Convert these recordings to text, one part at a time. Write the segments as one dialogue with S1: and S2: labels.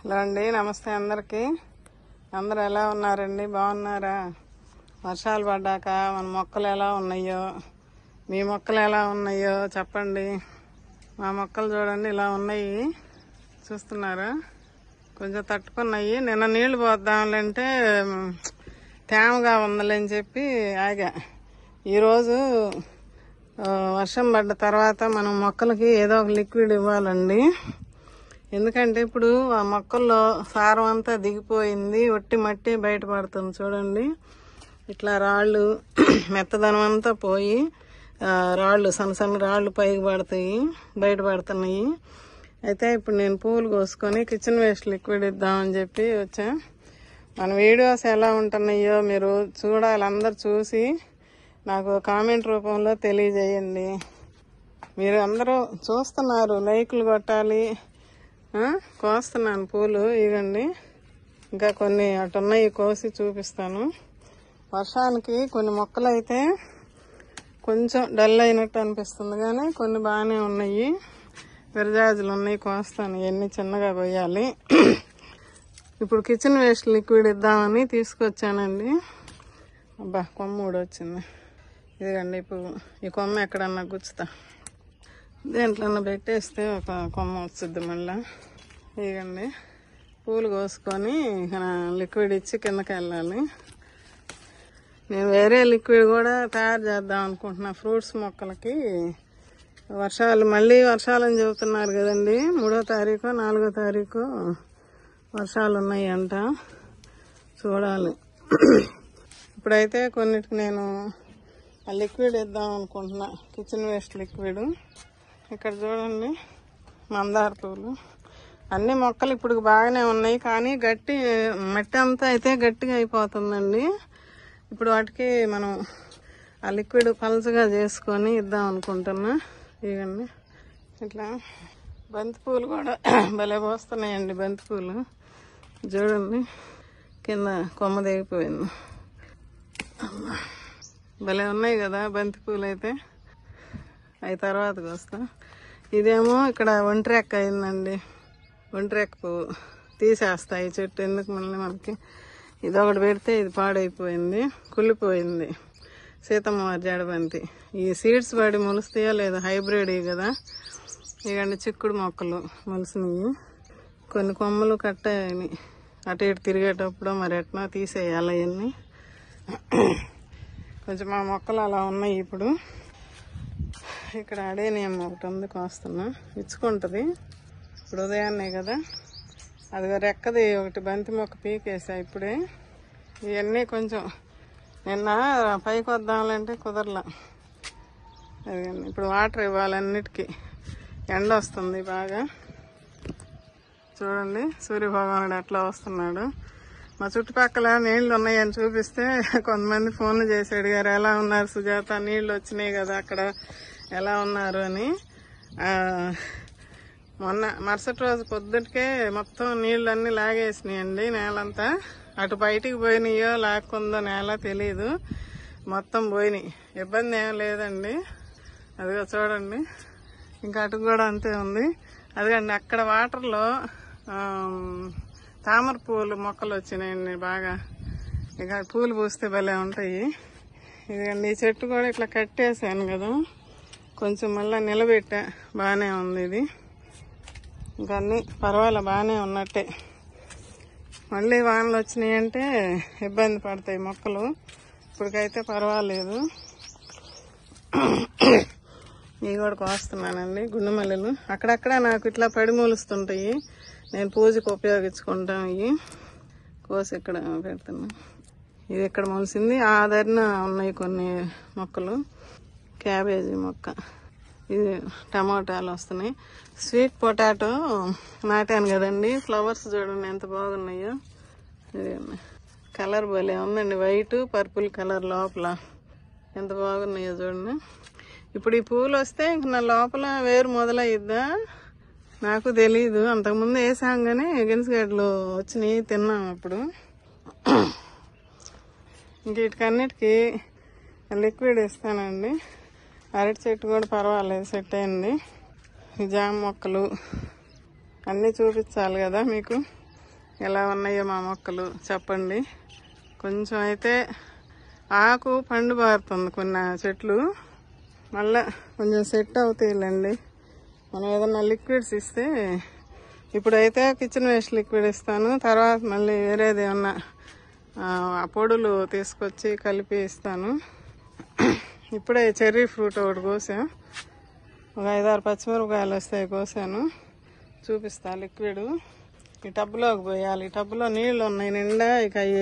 S1: Hello అండి, నమస్తే అందరికీ. అందరూ ఎలా ఉన్నారండి? బాగున్నారా? వర్షాలు పడ్డాక మన మొక్కలు ఎలా ఉన్నాయో, మీ మొక్కలు ఎలా ఉన్నాయో చెప్పండి. మా మొక్కలు చూడండి ఇలా ఉన్నాయి, చూస్తున్నారా? కొంచెం తట్టుకున్నాయి. నిన్న నీళ్లు పోద్దాంలంటే తేమగా ఉందని చెప్పి ఆగా. ఈరోజు వర్షం పడ్డ తర్వాత మనం మొక్కలకి ఏదో ఒక లిక్విడ్ ఇవ్వాలండి. ఎందుకంటే ఇప్పుడు ఆ మొక్కల్లో సారం అంతా దిగిపోయింది, ఒట్టి మట్టి బయటపడుతుంది చూడండి. ఇట్లా రాళ్ళు మెత్తదనం అంతా పోయి రాళ్ళు సన్న సన్న రాళ్ళు పైకి పడతాయి, బయటపడుతున్నాయి. అయితే ఇప్పుడు నేను పూలు కోసుకొని కిచెన్ వేస్ట్ లిక్విడ్ ఇద్దామని చెప్పి వచ్చా. మన వీడియోస్ ఎలా ఉంటున్నాయో మీరు చూడాలి. అందరు చూసి నాకు కామెంట్ రూపంలో తెలియజేయండి. మీరు అందరూ చూస్తున్నారు, లైకులు కొట్టాలి. కోస్తున్నాను పూలు, ఇవ్వండి. ఇంకా కొన్ని అటున్నాయి, కోసి చూపిస్తాను. వర్షానికి కొన్ని మొక్కలు అయితే కొంచెం డల్ అయినట్టు అనిపిస్తుంది, కానీ కొన్ని బాగానే ఉన్నాయి. విరజాజులు ఉన్నాయి, కోస్తాను. ఇవన్నీ చిన్నగా కొయ్యాలి. ఇప్పుడు కిచెన్ వేస్ట్ లిక్విడ్ ఇద్దామని తీసుకొచ్చానండి. అబ్బా, కొమ్మ వచ్చింది. ఇదిగండి ఇప్పుడు ఈ కొమ్మ ఎక్కడన్నా గుచ్చుతా, దేంట్లన్నా పెట్టేస్తే ఒక కొమ్మ వస్తుంది మళ్ళా. ఇదిగండి పూలు కోసుకొని లిక్విడ్ ఇచ్చి కిందకి వెళ్ళాలి. నేను వేరే లిక్విడ్ కూడా తయారు చేద్దాం అనుకుంటున్నా ఫ్రూట్స్ మొక్కలకి. మళ్ళీ వర్షాలని చెబుతున్నారు కదండి. 3వ తారీఖు 4వ తారీఖు వర్షాలు ఉన్నాయి అంట, చూడాలి. ఇప్పుడైతే కొన్నిటికి నేను ఆ లిక్విడ్ ఇద్దాం అనుకుంటున్నా, కిచెన్ వేస్ట్ లిక్విడ్. ఇక్కడ చూడండి మందార పూలు. అన్ని మొక్కలు ఇప్పుడు బాగానే ఉన్నాయి, కానీ మట్టి అంతా అయితే గట్టిగా అయిపోతుందండి. ఇప్పుడు వాటికి మనం ఆ లిక్విడ్ పలచగా చేసుకొని ఇద్దాం అనుకుంటున్నా. ఇవ్వండి ఇట్లా. బంతి పూలు కూడా భలే పోస్తున్నాయండి. బంతి పూలు చూడండి, కింద కొమ్మ దిగిపోయింది. భలే ఉన్నాయి కదా బంతి పూలు అయితే. అవి తర్వాతకి వస్తా. ఇదేమో ఇక్కడ ఒంటిరెక్క అయిందండి. ఒంటిరెక్క పువ్వు తీసేస్తాయి చెట్టు, ఎందుకు మళ్ళీ మనకి. ఇదొకటి పెడితే ఇది పాడైపోయింది, కుళ్ళిపోయింది. సీతమ్మ వారి జడబంతి. ఈ సీడ్స్ పడి మొలుస్తాయో లేదో, హైబ్రిడ్ కదా. ఇకండి చిక్కుడు మొక్కలు మొలిసినవి. కొన్ని కొమ్మలు కట్టాయని అటు ఇటు తిరిగేటప్పుడు మరి ఎట్లా తీసేయాలి అవన్నీ. కొంచెం మా మొక్కలు అలా ఉన్నాయి. ఇప్పుడు ఇక్కడ అడేనియం ఒకటి ఉంది, కోస్తున్నా. ఇచ్చుకుంటుంది. ఇప్పుడు ఉదయాన్నే కదా, అది రెక్కది ఒకటి బంతి మొక్క పీకేసా ఇప్పుడే. ఇవన్నీ కొంచెం నిన్న పైకి వద్దామంటే కుదరలా. అదిగండి ఇప్పుడు వాటర్ ఇవ్వాలి అన్నిటికీ. ఎండ వస్తుంది బాగా. చూడండి సూర్యభగవానుడు ఎట్లా వస్తున్నాడు. మా చుట్టుపక్కల నీళ్లు ఉన్నాయని చూపిస్తే కొంతమంది ఫోన్లు చేసి అడిగారు, ఎలా ఉన్నారు సుజాత, నీళ్లు వచ్చినాయి కదా అక్కడ, ఎలా ఉన్నారు అని. మరుసటి రోజు పొద్దుటికే మొత్తం నీళ్ళన్నీ లాగేసినాయండి నేలంతా. అటు బయటికి పోయినాయో లాక్కుందో నేల తెలీదు, మొత్తం పోయినాయి. ఇబ్బంది ఏం లేదండి. అదిగో చూడండి, ఇంకా అటు కూడా అంతే ఉంది. అదిగండి అక్కడ వాటర్లో తామర పూలు మొక్కలు వచ్చినాయండి బాగా. ఇక పూలు పూస్తే భలే ఉంటాయి. ఇదిగండి ఈ చెట్టు కూడా ఇట్లా కట్టేసాను కదా, కొంచెం మళ్ళీ నిలబెట్టా, బాగానే ఉంది ఇది. ఇంకా అన్నీ పర్వాలే, బాగానే ఉన్నట్టే. మళ్ళీ వానలు వచ్చినాయంటే ఇబ్బంది పడతాయి మొక్కలు. ఇప్పటికైతే పర్వాలేదు. ఇవి కూడా కోస్తున్నానండి, గుండు మల్లెలు. అక్కడక్కడ నాకు ఇట్లా పడి మూలుస్తుంటాయి, నేను పూజకు ఉపయోగించుకుంటాం. ఇవి కోసి ఇక్కడ పెడుతున్నా. ఇది ఇక్కడ మొలిసింది. ఆ దరిన ఉన్నాయి కొన్ని మొక్కలు. క్యాబేజీ మొక్క, ఇది టమాటాలు వస్తున్నాయి. స్వీట్ పొటాటో నాటాను కదండి. ఫ్లవర్స్ చూడండి ఎంత బాగున్నాయో. ఇది కలర్ భలే ఉందండి, వైట్ పర్పుల్ కలర్ లోపల ఎంత బాగున్నాయో చూడండి. ఇప్పుడు ఈ పూలు వస్తే ఇంక నా లోపల వేరు మొదలయ్యిద్దా నాకు తెలీదు. అంతకుముందు వేసాం కానీ గిన్సగడ్డలు వచ్చినాయి, తిన్నాం అప్పుడు. ఇంక వీటికన్నిటికీ లిక్విడ్ ఇస్తానండి. అరటి చెట్టు కూడా పర్వాలేదు, సెట్ అయింది. జామ మొక్కలు అన్నీ చూపించాలి కదా మీకు. ఎలా ఉన్నాయో మా మొక్కలు చెప్పండి. కొంచెం అయితే ఆకు పండు బారుతుంది కొన్ని చెట్లు, మళ్ళా కొంచెం సెట్ అవుతాయిలేండి. మనం ఏదన్నా లిక్విడ్స్ ఇస్తే, ఇప్పుడైతే కిచెన్ వేస్ట్ లిక్విడ్ ఇస్తాను, తర్వాత మళ్ళీ వేరేది ఏమన్నా పొడులు తీసుకొచ్చి కలిపి ఇస్తాను. ఇప్పుడే చెర్రీ ఫ్రూట్ ఒకటి కోసాం, ఒక 5-6 పచ్చిమిరపకాయలు వస్తాయి కోసాను, చూపిస్తా. లిక్విడ్ ఈ టబ్లోకి పోయాలి. ఈ టబ్లో నీళ్ళు ఉన్నాయి నిండా. ఇక అవి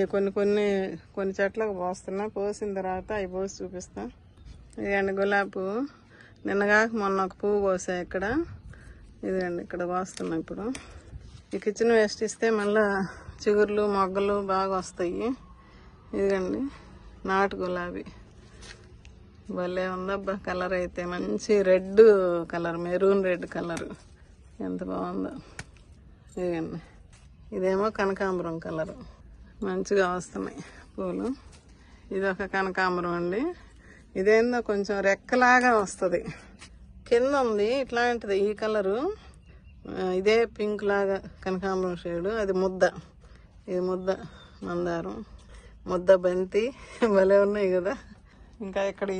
S1: కొన్ని చెట్లకు పోస్తున్నా. పోసిన తర్వాత అవి పోసి చూపిస్తా. ఇదండి గులాబీ పువ్వు. నిన్నగాక మొన్న ఒక పువ్వు కోసా ఇక్కడ. ఇదండి ఇక్కడ పోస్తున్నా ఇప్పుడు. ఈ కిచెన్ వేస్ట్ ఇస్తే మళ్ళీ చిగుర్లు మొగ్గలు బాగా వస్తాయి. ఇదండి నాటు గులాబీ. భలే ఉందబ్బా కలర్ అయితే. మంచి red colour, maroon red colour, ఎంత బాగుందో. ఇదండి ఇదేమో కనకాంబరం కలరు. మంచిగా వస్తున్నాయి పూలు. ఇదొక కనకాంబరం అండి. ఇదేందో కొంచెం రెక్కలాగా వస్తుంది. కింద ఉంది ఇట్లాంటిది ఈ కలరు. ఇదే పింక్ లాగా కనకాంబరం షేడు. అది ముద్ద. ఇది ముద్ద మందారం, ముద్ద బంతి. భలే ఉన్నాయి కదా. ఇంకా ఇక్కడ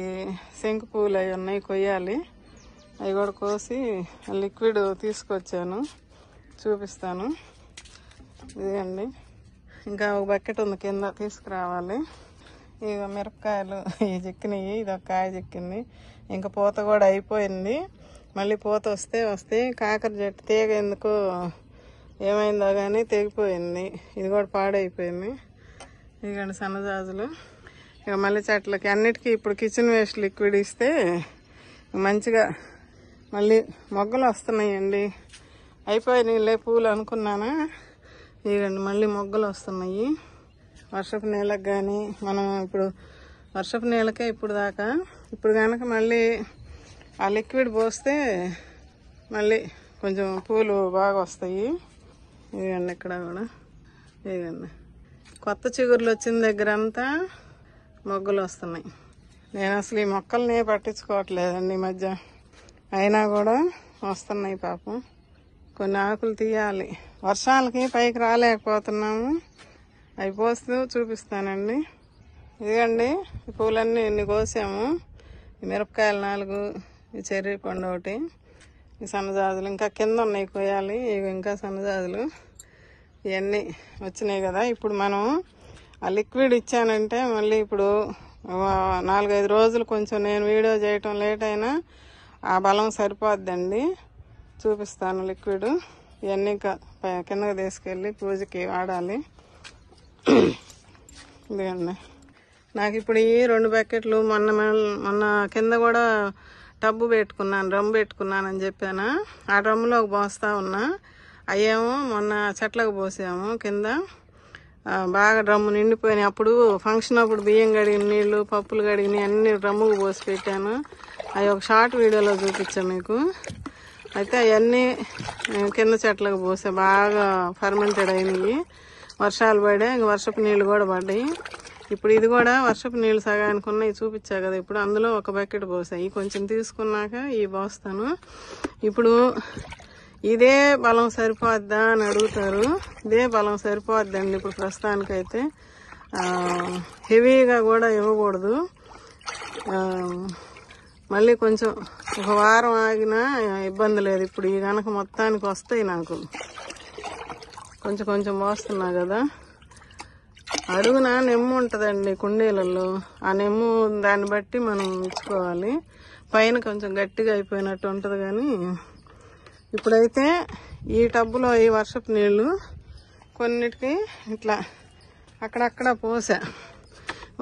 S1: శంకు పూలు అవి ఉన్నాయి, కొయ్యాలి. అవి కూడా కోసి లిక్విడ్ తీసుకొచ్చాను, చూపిస్తాను. ఇదండి ఇంకా ఒక బకెట్ ఉంది కింద, తీసుకురావాలి. ఇక మిరపకాయలు ఈ చిక్కినాయి. ఇది ఒక కాయ చిక్కింది. ఇంకా పూత కూడా అయిపోయింది. మళ్ళీ పూత వస్తే కాకర చెట్టు తీగ ఎందుకో ఏమైందో కానీ తెగిపోయింది. ఇది కూడా పాడైపోయింది. ఇదిగండి సన్నజాజులు. ఇక మళ్ళీ చెట్లకి అన్నిటికీ ఇప్పుడు కిచెన్ వేస్ట్ లిక్విడ్ ఇస్తే మంచిగా మళ్ళీ మొగ్గలు వస్తున్నాయండి. అయిపోయినాయిలే పూలు అనుకున్నానా, ఇదండి మళ్ళీ మొగ్గలు వస్తున్నాయి. వర్షపు నీళ్ళకి కానీ మనం ఇప్పుడు వర్షపు నీళ్ళకే ఇప్పుడు దాకా. ఇప్పుడు కనుక మళ్ళీ ఆ లిక్విడ్ పోస్తే మళ్ళీ కొంచెం పూలు బాగా వస్తాయి. ఇదండి ఇక్కడ కూడా. ఇదండి కొత్త చిగుర్లు వచ్చిన దగ్గర అంతా మొగ్గలు వస్తున్నాయి. నేను అసలు ఈ మొక్కల్ని పట్టించుకోవట్లేదండి ఈ మధ్య, అయినా కూడా వస్తున్నాయి పాపం. కొన్ని ఆకులు తీయాలి. వర్షాలకి పైకి రాలేకపోతున్నాము. అవి పోస్తూ చూపిస్తానండి. ఇదిగండి ఈ పూలన్నీ ఇన్ని కోసాము. ఈ మిరపకాయలు 4, ఈ చెర్రీ పండు ఒకటి, ఈ సన్నజాజులు ఇంకా కింద ఉన్నాయి కోయాలి. ఇవి ఇంకా సన్నజాజులు ఇవన్నీ వచ్చినాయి కదా. ఇప్పుడు మనం ఆ లిక్విడ్ ఇచ్చానంటే మళ్ళీ ఇప్పుడు 4-5 రోజులు కొంచెం నేను వీడియో చేయటం లేట్ అయినా ఆ బలం సరిపోద్దండి. చూపిస్తాను లిక్విడ్. ఇవన్నీ కిందకి తీసుకెళ్ళి పూజకి వాడాలి. ఇదిగండి నాకు ఇప్పుడు ఈ 2 బకెట్లు మొన్న కింద కూడా టబ్బు పెట్టుకున్నాను, డ్రమ్ పెట్టుకున్నానని చెప్పాను. ఆ డ్రమ్లోకి పోస్తా ఉన్నా. అయ్యేమో మొన్న చెట్లకు పోసాము కింద. బాగా డ్రమ్ము నిండిపోయినాయి. అప్పుడు ఫంక్షన్ అప్పుడు బియ్యం కడిగిన నీళ్ళు, పప్పులు కడిగిన అన్ని డ్రమ్ముకు పోసి పెట్టాను. అవి ఒక షార్ట్ వీడియోలో చూపించాను మీకు. అయితే అవన్నీ కింద చెట్లకు పోసా. బాగా ఫర్మెంటెడ్ అయినాయి. వర్షాలు పడ్డాయి, ఇంక వర్షపు నీళ్ళు కూడా పడ్డాయి. ఇప్పుడు ఇది కూడా వర్షపు నీళ్ళు సగానికి ఉన్నాయి, చూపించా కదా. ఇప్పుడు అందులో ఒక బకెట్ పోసాయి. కొంచెం తీసుకున్నాక ఇవి పోస్తాను. ఇప్పుడు ఇదే బలం సరిపోద్దా అని అడుగుతారు. ఇదే బలం సరిపోద్దండి ఇప్పుడు ప్రస్తుతానికైతే. హెవీగా కూడా ఇవ్వకూడదు. మళ్ళీ కొంచెం ఒక వారం ఆగినా ఇబ్బంది లేదు. ఇప్పుడు ఈ కనుక మొత్తానికి వస్తాయి నాకు. కొంచెం కొంచెం పోస్తున్నా కదా. అడుగున నెమ్ము ఉంటుందండి కుండీలలో. ఆ నెమ్ము దాన్ని బట్టి మనం ఇచ్చుకోవాలి. పైన కొంచెం గట్టిగా అయిపోయినట్టు ఉంటుంది. కానీ ఇప్పుడైతే ఈ టబ్బులో ఈ వర్షపు నీళ్ళు కొన్నిటికి ఇట్లా అక్కడక్కడ పోసా.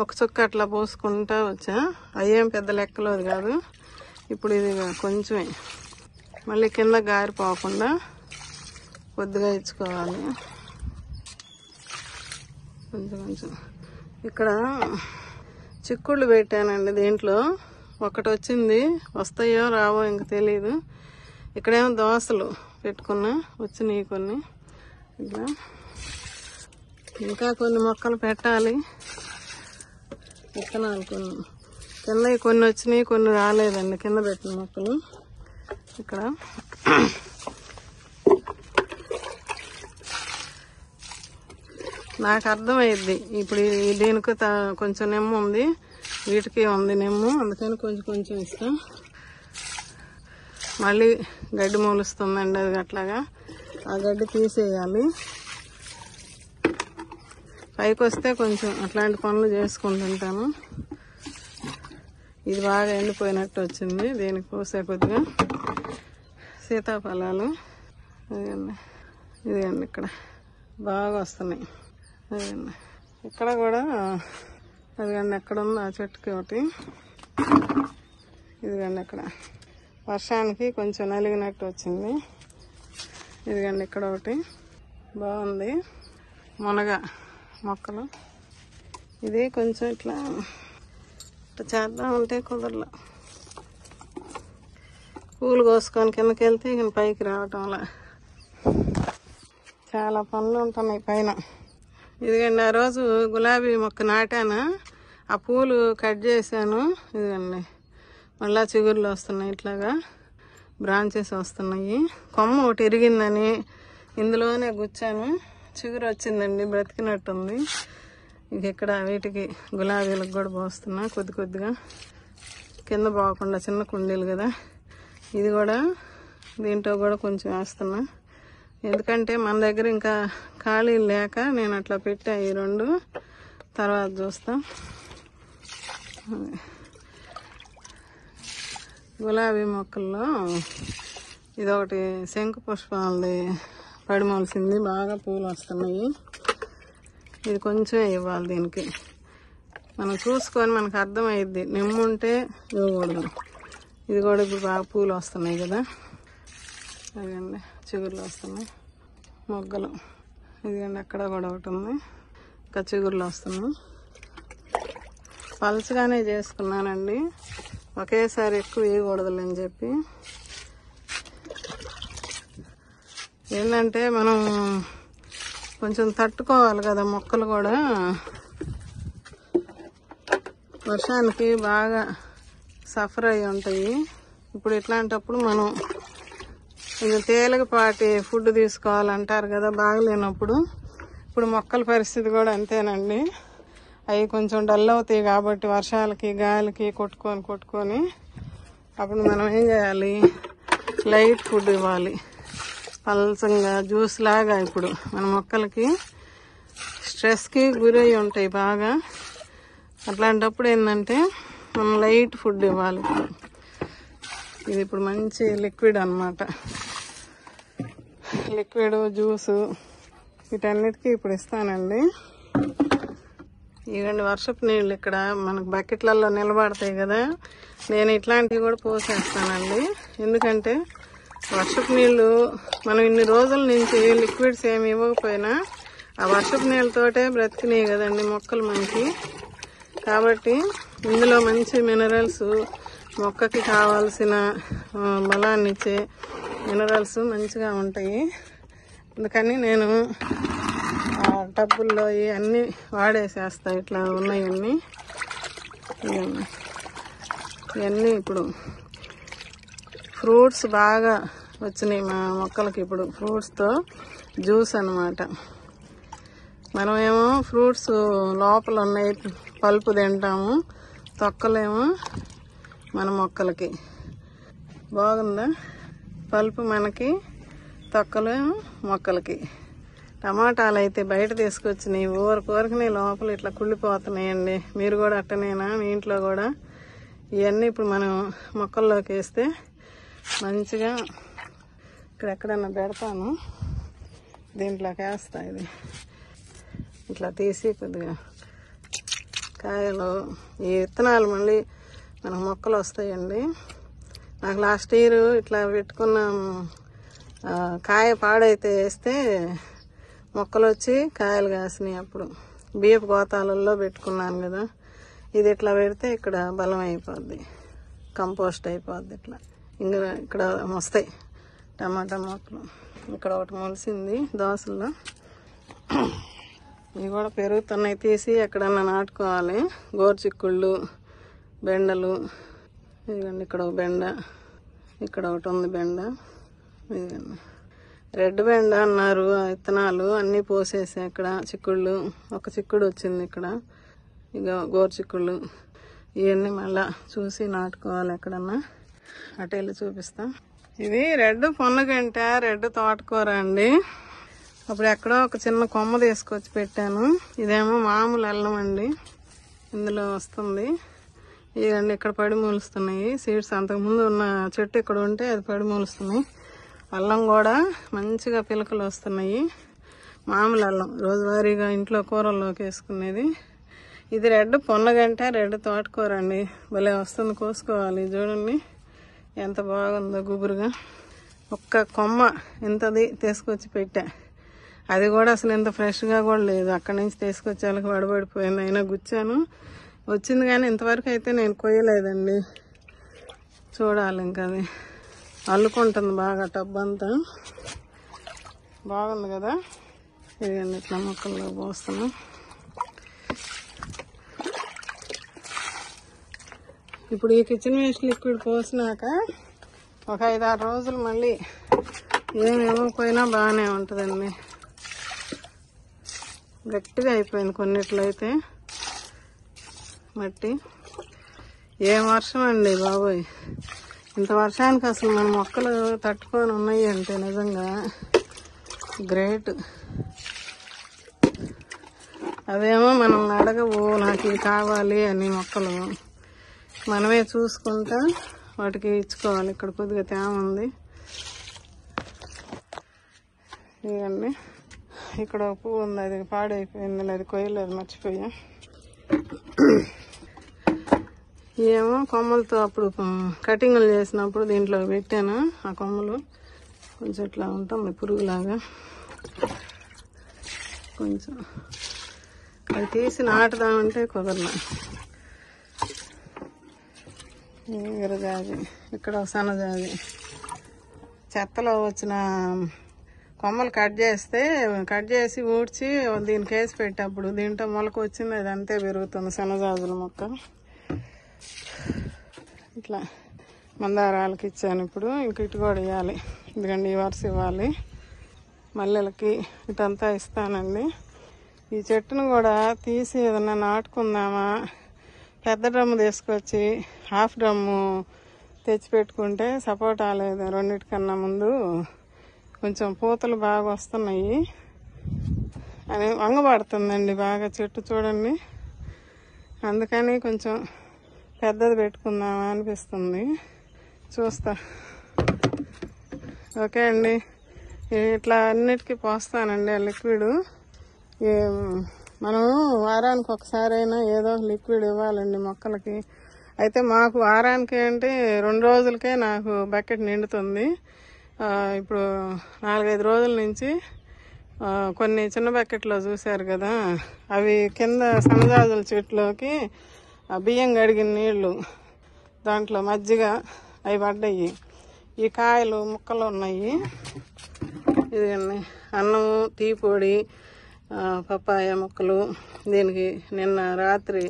S1: ఒక చుక్క అట్లా పోసుకుంటా వచ్చా. అయ్యేం పెద్ద లెక్కలోది కాదు. ఇప్పుడు ఇది కొంచెమే, మళ్ళీ కింద గారిపోకుండా కొద్దిగా ఇచ్చుకోవాలి. కొంచెం కొంచెం. ఇక్కడ చిక్కుళ్ళు పెట్టానండి. దీంట్లో ఒకటి వచ్చింది, వస్తాయో రావో ఇంక తెలీదు. ఇక్కడేమో దోసలు పెట్టుకున్నా, వచ్చినాయి కొన్ని. ఇట్లా ఇంకా కొన్ని మొక్కలు పెట్టాలి. విత్తనాలు కింద కొన్ని వచ్చినాయి, కొన్ని రాలేదండి కింద పెట్టిన మొక్కలు. ఇక్కడ నాకు అర్థమైద్ది. ఇప్పుడు దీనికి కొంచెం నెమ్ము ఉంది, వీటికి ఉంది నెమ్ము, అందుకని కొంచెం కొంచెం ఇస్తాం. మళ్ళీ గడ్డి మూలుస్తుందండి, అది అట్లాగా ఆ గడ్డి తీసేయాలి. పైకి వస్తే కొంచెం అట్లాంటి పనులు చేసుకుంటుంటాను. ఇది బాగా ఎండిపోయినట్టు వచ్చింది, దీనికి పోసే కొద్దిగా సీతాఫలాలు. ఇదిగండి ఇక్కడ బాగా వస్తున్నాయి. అదండి ఇక్కడ కూడా అదిగండి ఎక్కడ ఉంది ఆ చెట్టుకి ఒకటి. ఇదిగండి ఇక్కడ వర్షానికి కొంచెం నలిగినట్టు వచ్చింది. ఇదిగండి ఇక్కడ ఒకటి బాగుంది మునగ మొక్కలు. ఇది కొంచెం ఇట్లా చేద్దామంటే కుదరలా, పూలు కోసుకొని కిందకి వెళ్తే ఇక పైకి రావటంలా చాలా పనులు ఉంటున్నాయి పైన. ఇదిగండి ఆ రోజు గులాబీ మొక్క నాటాను, ఆ పూలు కట్ చేశాను. ఇదిగండి మళ్ళా చిగుర్లు వస్తున్నాయి, ఇట్లాగా బ్రాంచెస్ వస్తున్నాయి. కొమ్మ ఒకటి ఇరిగిందని ఇందులోనే గుచ్చాను, చిగురు వచ్చిందండి, బ్రతికినట్టుంది. ఇక ఇక్కడ వీటికి గులాబీలకు కూడా పోస్తున్నా కొద్ది కొద్దిగా, కింద పోకుండా, చిన్న కుండీలు కదా. ఇది కూడా దీంట్లో కూడా కొంచెం వేస్తున్నా, ఎందుకంటే మన దగ్గర ఇంకా ఖాళీలు లేక నేను అట్లా పెట్టా. ఈ రెండు తర్వాత చూస్తా. గులాబీ మొక్కల్లో ఇదొకటి శంకు పుష్పాలది పడిమోల్సింది, బాగా పూలు వస్తున్నాయి. ఇది కొంచెం ఇవ్వాలి దీనికి, మనం చూసుకొని మనకు అర్థమైద్ది. నిమ్ము ఉంటే ఇవ్వకూడదు. ఇది కూడా ఇప్పుడు బాగా పూలు వస్తున్నాయి కదా, అదండి చిగుర్లు వస్తున్నాయి మొగ్గలు. ఇదిగండి అక్కడ కూడా ఒకటి ఉంది, ఇంకా చిగుర్లు వస్తున్నాయి. పలుచగానే చేసుకున్నానండి, ఒకేసారి ఎక్కువ వేయకూడదులని చెప్పి. ఏంటంటే మనం కొంచెం తట్టుకోవాలి కదా, మొక్కలు కూడా వర్షానికి బాగా సఫర్ అయి ఉంటాయి. ఇప్పుడు ఇట్లాంటప్పుడు మనం కొంచెం తేలికపాటి ఫుడ్ తీసుకోవాలంటారు కదా బాగలేనప్పుడు. ఇప్పుడు మొక్కల పరిస్థితి కూడా అంతేనండి, అవి కొంచెం డల్ అవుతాయి కాబట్టి వర్షాలకి గాలికి కొట్టుకొని అప్పుడు మనం ఏం చేయాలి, లైట్ ఫుడ్ ఇవ్వాలి, పల్చంగా జ్యూస్ లాగా. ఇప్పుడు మన మొక్కలకి స్ట్రెస్కి గురై ఉంటాయి బాగా, అట్లాంటప్పుడు ఏంటంటే మనం లైట్ ఫుడ్ ఇవ్వాలి. ఇది ఇప్పుడు మంచి లిక్విడ్ అన్నమాట, లిక్విడ్ జ్యూసు వీటన్నిటికీ ఇప్పుడు ఇస్తానండి. ఇవ్వండి వర్షపు నీళ్ళు ఇక్కడ మనకు బకెట్లలో నిలబడతాయి కదా, నేను ఇట్లాంటివి కూడా పోసేస్తానండి. ఎందుకంటే వర్షపు నీళ్ళు మనం ఇన్ని రోజుల నుంచి లిక్విడ్స్ ఏమి ఇవ్వకపోయినా ఆ వర్షపు నీళ్ళతోటే బ్రతికినాయి కదండి మొక్కలు మనకి. కాబట్టి ఇందులో మంచి మినరల్స్, మొక్కకి కావాల్సిన బలాన్ని ఇచ్చే మినరల్స్ మంచిగా ఉంటాయి. అందుకని నేను టబ్బుల్లో ఇవన్నీ వాడేసేస్తా. ఇట్లా ఉన్నాయన్నీ, ఇవన్నీ ఇప్పుడు ఫ్రూట్స్ బాగా వచ్చినాయి మా మొక్కలకి. ఇప్పుడు ఫ్రూట్స్తో జ్యూస్ అన్నమాట. మనమేమో ఫ్రూట్స్ లోపల ఉన్నాయి పల్పు తింటాము, తొక్కలేమో మన మొక్కలకి. బాగుందా పల్పు మనకి, తొక్కలు మొక్కలకి. టమాటాలు అయితే బయట తీసుకొచ్చినాయి, ఊరకనే లోపల ఇట్లా కుళ్ళిపోతున్నాయండి. మీరు కూడా అట్టనేనా మీ ఇంట్లో కూడా? ఇవన్నీ ఇప్పుడు మనం మొక్కల్లోకి వేస్తే మంచిగా ఇక్కడెక్కడన్నా పెడతాను, దీంట్లోకి వేస్తా. ఇది ఇట్లా తీసి కొద్దిగా కాయలు, ఈ విత్తనాలు మళ్ళీ మనకు మొక్కలు వస్తాయండి. నాకు లాస్ట్ ఇయర్ ఇట్లా పెట్టుకున్న కాయ పాడైతే వేస్తే మొక్కలు వచ్చి కాయలు కాసినాయి. అప్పుడు బియ్యపు గోతాలలో పెట్టుకున్నాను కదా, ఇది ఇట్లా పెడితే ఇక్కడ బలం అయిపోద్ది, కంపోస్ట్ అయిపోద్ది. ఇట్లా ఇంకా ఇక్కడ వస్తాయి టమాటా మొక్కలు. ఇక్కడ ఒకటి మొలిసింది దోసల్లో, ఇవి కూడా పెరుగుతున్నాయి. తీసి ఎక్కడన్నా నాటుకోవాలి. గోరుచిక్కుళ్ళు, బెండలు. ఇదిగండి ఇక్కడ ఒక బెండ, ఇక్కడ ఒకటి ఉంది బెండ. ఇదిగండి రెడ్ బెండ అన్నారు విత్తనాలు అన్నీ పోసేసా. ఇక్కడ చిక్కుళ్ళు, ఒక చిక్కుడు వచ్చింది ఇక్కడ. ఇక గోరు చిక్కుళ్ళు ఇవన్నీ మళ్ళా చూసి నాటుకోవాలి. ఎక్కడన్నా అటు వెళ్ళి చూపిస్తా. ఇది రెడ్ పొన్నగంట, రెడ్ తోటకూర అండి. అప్పుడు ఎక్కడో ఒక చిన్న కొమ్మ తీసుకొచ్చి పెట్టాను. ఇదేమో మామూలు అల్లం అండి, ఇందులో వస్తుంది. ఇదండి ఇక్కడ పడి మూలుస్తున్నాయి సీడ్స్. అంతకుముందు ఉన్న చెట్టు ఇక్కడ ఉంటే అది పడి మూలుస్తున్నాయి. అల్లం కూడా మంచిగా పిలకలు వస్తున్నాయి. మామూలు అల్లం రోజువారీగా ఇంట్లో కూరల్లోకి వేసుకునేది. ఇది రెడ్ పొన్నగంట, రెడ్ తోటకూర అండి. భలే వస్తుంది, కోసుకోవాలి. చూడండి ఎంత బాగుందో గుబురుగా. ఒక్క కొమ్మ ఇంతది తీసుకొచ్చి పెట్టా. అది కూడా అసలు ఇంత ఫ్రెష్గా కూడా లేదు. అక్కడి నుంచి తీసుకొచ్చి వాళ్ళకి వడబడిపోయింది. అయినా గుచ్చాను, వచ్చింది. కానీ ఇంతవరకు అయితే నేను కొయ్యలేదండి. చూడాలి ఇంకా. అది అల్లుకుంటుంది బాగా టబ్ అంతా. బాగుంది కదా. ఇదిగండి ఇట్లా మొక్కల్లో పోస్తున్నాం. ఇప్పుడు ఈ కిచెన్ వేస్ట్ లిక్విడ్ పోసినాక ఒక 5-6 రోజులు మళ్ళీ ఏమేమోపోయినా బాగానే ఉంటుందండి. గట్టిగా అయిపోయింది కొన్నిట్లో అయితే మట్టి. ఏం వర్షం అండి బాబోయ్. ఇంత వర్షానికి అసలు మన మొక్కలు తట్టుకొని ఉన్నాయి అంటే నిజంగా గ్రేట్. అదేమో మనం అడగవు నాకు ఇవి కావాలి అని మొక్కలు. మనమే చూసుకుంటా వాటికి ఇచ్చుకోవాలి. ఇక్కడ కొద్దిగా తేమ ఉంది. ఇదండి ఇక్కడ ఒక పువ్వు ఉంది, అది పాడైపోయింది, అది కొయ్యలేదు, మర్చిపోయా. ఏమో కొమ్మలతో అప్పుడు కటింగ్లు చేసినప్పుడు దీంట్లో పెట్టాను. ఆ కొమ్మలు కొంచెం ఇట్లా ఉంటుంది పురుగులాగా. కొంచెం అది తీసి నాటుదామంటే కుదరలే. ఎగరజాజి, ఇక్కడ ఒక సన్నజాజి. చెత్తలో వచ్చిన కొమ్మలు కట్ చేసి ఊడ్చి దీనికి వేసి పెట్టేప్పుడు దీంట్లో మొలక వచ్చింది. అది అంతే పెరుగుతుంది సన్నజాజుల మొక్క. ఇట్లా మందారాలకి ఇచ్చాను. ఇప్పుడు ఇంక ఇటు కూడా ఇవ్వాలి. ఎందుకంటే ఈ వరుస ఇవ్వాలి. మల్లెలకి ఇటంతా ఇస్తానండి. ఈ చెట్టును కూడా తీసి ఏదన్నా నాటుకుందామా, పెద్ద డ్రమ్ము తీసుకొచ్చి హాఫ్ డ్రమ్ము తెచ్చిపెట్టుకుంటే సపోటా లేదు. రెండింటికన్నా ముందు కొంచెం పూతలు బాగా వస్తున్నాయి అని వంగబడుతుందండి బాగా చెట్టు చూడండి. అందుకని కొంచెం పెద్దది పెట్టుకుందామా అనిపిస్తుంది. చూస్తా. ఓకే అండి, ఇట్లా అన్నిటికీ పోస్తానండి ఆ లిక్విడ్. మనం వారానికి ఒకసారైనా ఏదో లిక్విడ్ ఇవ్వాలండి మొక్కలకి. అయితే మాకు వారానికి అంటే 2 రోజులకే నాకు బకెట్ నిండుతుంది. ఇప్పుడు 4-5 రోజుల నుంచి కొన్ని చిన్న బకెట్లో చూశారు కదా, అవి కింద సన్నజాజుల చెట్లోకి బియ్యం కడిగిన నీళ్లు దాంట్లో మజ్జిగ అవి పడ్డాయి. ఈ కాయలు ముక్కలు ఉన్నాయి. ఇదిగండి అన్నము, టీ పొడి, పప్పాయ ముక్కలు. దీనికి నిన్న రాత్రి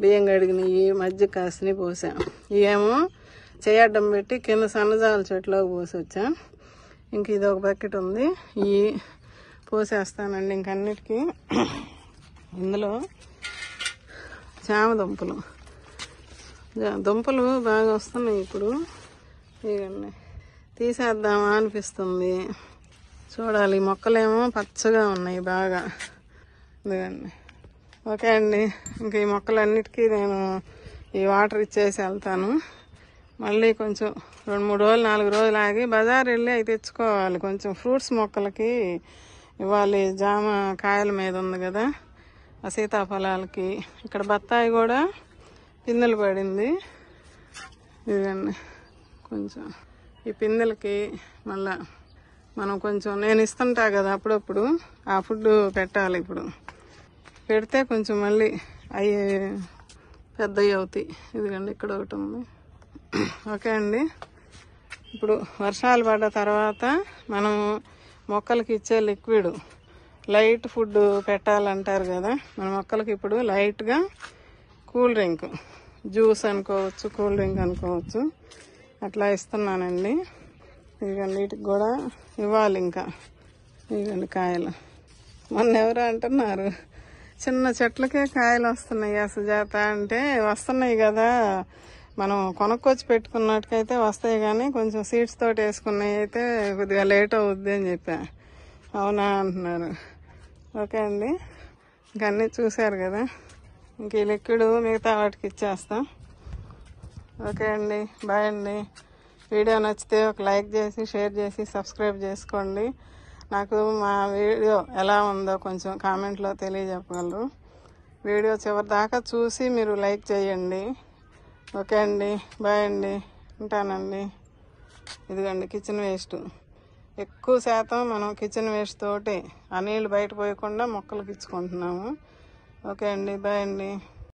S1: బియ్యం కడిగినవి, మజ్జిగ కాసినవి పోసా. ఇవేమో చేయడ్డం పెట్టి కింద సన్నజాజుల చెట్లోకి పోసి వచ్చా. ఇంక ఇది ఒక బకెట్ ఉంది, ఇవి పోసేస్తానండి ఇంకన్నిటికీ. ఇందులో చామ దుంపలు బాగా వస్తున్నాయి ఇప్పుడు. ఇవన్నీ తీసేద్దామా అనిపిస్తుంది. చూడాలి. మొక్కలేమో పచ్చగా ఉన్నాయి బాగా. ఇదిగండి. ఓకే అండి, ఇంక ఈ మొక్కలన్నిటికీ నేను ఈ వాటర్ ఇచ్చేసి వెళ్తాను. మళ్ళీ కొంచెం 2-3 రోజులు 4 రోజులు ఆగి బజార్ వెళ్ళి అవి తెచ్చుకోవాలి. కొంచెం ఫ్రూట్స్ మొక్కలకి ఇవ్వాలి. జామ కాయల మీద ఉంది కదా, ఆ సీతాఫలాలకి. ఇక్కడ బత్తాయి కూడా పిందెలు పడింది. ఇదిగండి కొంచెం ఈ పిందెలకి మళ్ళా మనం కొంచెం నేను ఇస్తుంటా కదా అప్పుడప్పుడు, ఆ ఫుడ్ పెట్టాలి. ఇప్పుడు పెడితే కొంచెం మళ్ళీ అవి పెద్దవి అవుతాయి. ఇదిగండి ఇక్కడ ఒకటి ఉంది. ఓకే అండి, ఇప్పుడు వర్షాలు పడ్డ తర్వాత మనం మొక్కలకి ఇచ్చే లిక్విడ్ లైట్ ఫుడ్ పెట్టాలంటారు కదా. మన మొక్కలకి ఇప్పుడు లైట్గా కూల్ డ్రింక్, జ్యూస్ అనుకోవచ్చు, కూల్ డ్రింక్ అనుకోవచ్చు, అట్లా ఇస్తున్నానండి. ఇదిగో వీటికి కూడా ఇవ్వాలి ఇంకా. ఇవ్వండి కాయలు. మొన్న ఎవరు అంటున్నారు చిన్న చెట్లకే కాయలు వస్తున్నాయి సుజాత అంటే, వస్తున్నాయి కదా, మనం కొనుక్కొచ్చి పెట్టుకున్నట్టుకైతే వస్తాయి, కానీ కొంచెం సీడ్స్ తోటి వేసుకున్నవి అయితే కొద్దిగా లేట్ అవుద్ది అని చెప్పా. అవునా అంటున్నారు. ఓకే అండి, ఇంక అన్నీ చూశారు కదా, ఇంక ఈ లిక్విడ్ మిగతా వాటికి ఇచ్చేస్తాం. ఓకే అండి, బాయ్ అండి. వీడియో నచ్చితే ఒక లైక్ చేసి, షేర్ చేసి, సబ్స్క్రైబ్ చేసుకోండి. నాకు మా వీడియో ఎలా ఉందో కొంచెం కామెంట్లో తెలియజెప్పగలరు. వీడియో చివరి దాకా చూసి మీరు లైక్ చేయండి. ఓకే అండి, బాయ్ అండి, ఉంటానండి. ఇదిగోండి కిచెన్ వేస్ట్. ఎక్కువ శాతం మనం కిచెన్ వేస్ట్ తోటి ఆ నీళ్ళు బయట పోయకుండా మొక్కలకి ఇచ్చుకుంటున్నాము. ఓకే అండి, బాయ్ అండి.